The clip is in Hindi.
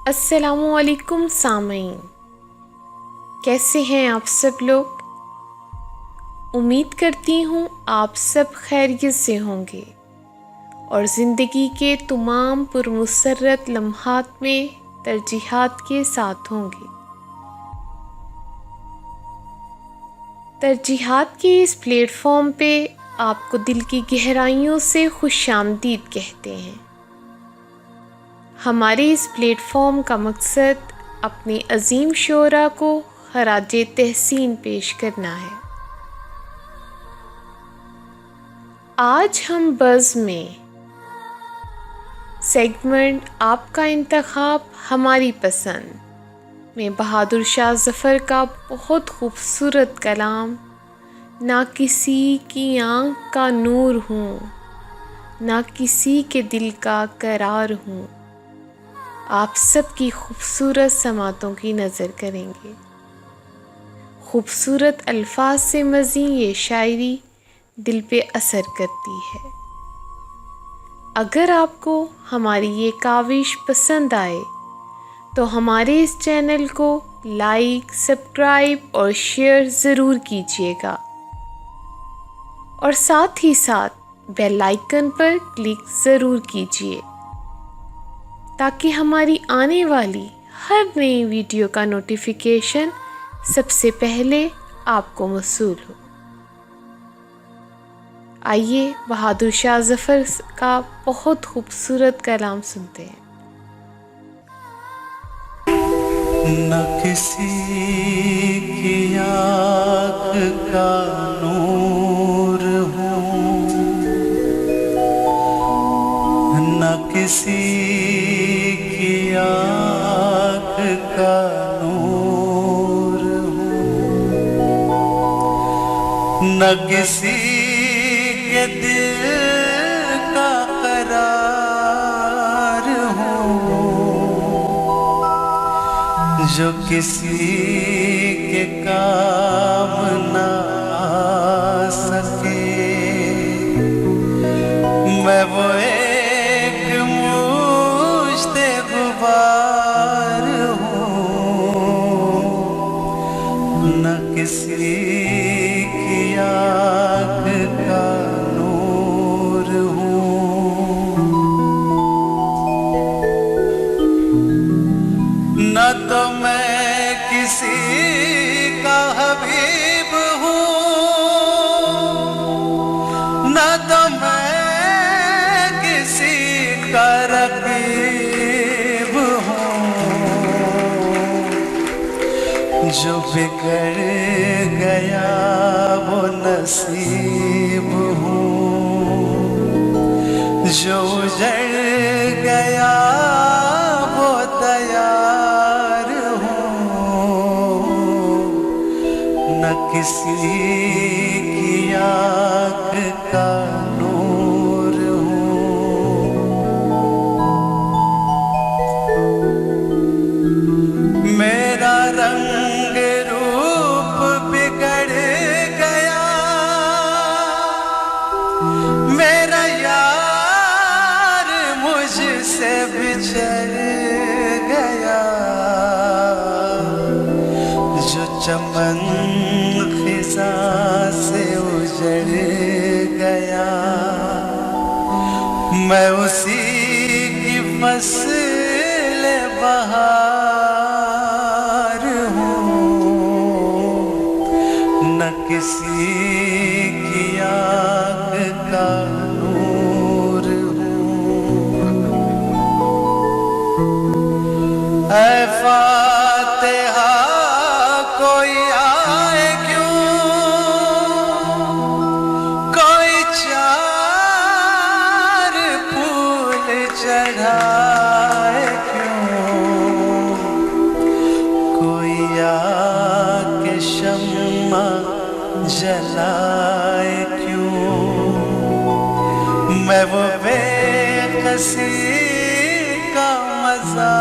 अस्सलामुअलैकुम सामीन, कैसे हैं आप सब लोग। उम्मीद करती हूँ आप सब खैरियत से होंगे और ज़िंदगी के तमाम पुरमुसर्रत लम्हात में तरजीहात के साथ होंगे। तरजीहात के इस प्लेटफॉर्म पे आपको दिल की गहराइयों से खुशामदीद कहते हैं। हमारे इस प्लेटफॉर्म का मकसद अपने अजीम शोरा को खराजे तहसीन पेश करना है। आज हम बज़ में सेगमेंट आपका इंतखाब हमारी पसंद में बहादुर शाह ज़फ़र का बहुत खूबसूरत कलाम ना किसी की आँख का नूर हूँ, ना किसी के दिल का करार हूँ, आप सब की खूबसूरत समातों की नज़र करेंगे। खूबसूरत अल्फाज से मज़ी ये शायरी दिल पे असर करती है। अगर आपको हमारी ये काविश पसंद आए तो हमारे इस चैनल को लाइक, सब्सक्राइब और शेयर ज़रूर कीजिएगा और साथ ही साथ बेल आइकन पर क्लिक ज़रूर कीजिए ताकि हमारी आने वाली हर नई वीडियो का नोटिफिकेशन सबसे पहले आपको मौसूल हो। आइए बहादुर शाह ज़फ़र का बहुत खूबसूरत कलाम सुनते हैं। न किसी की आँख का नूर हूँ, न किसी की आँख का नूर हूँ, न किसी के दिल का करार हूँ, जो किसी के काम ना आ सके। मैं वो एक मुश्ते गुबार हूँ, न किसी की आँख का नूर हूँ, न तो मैं किसी का हबीब हूँ, न तो मैं किसी का रकीब हूँ, जो बिगड़ गया वो नसीब हूँ, जो उजड़ गया वो तैयार हूँ, न किसी की आँख का नूर हूँ। मेरा रंग रूप बिगड़ गया, मेरा यार मुझसे बिछड़ गया, जो चमन खिज़ा से उजड़ गया, मैं उसी की फसल बहार हूँ, न किसी की आँख का नूर हूँ। ऐ फातिहा कोई आए क्यों, कोई चार फूल चढ़ाए क्यों, कोई आके शम्मा जलाए क्यों। मैं वो बेकसी का मज़ा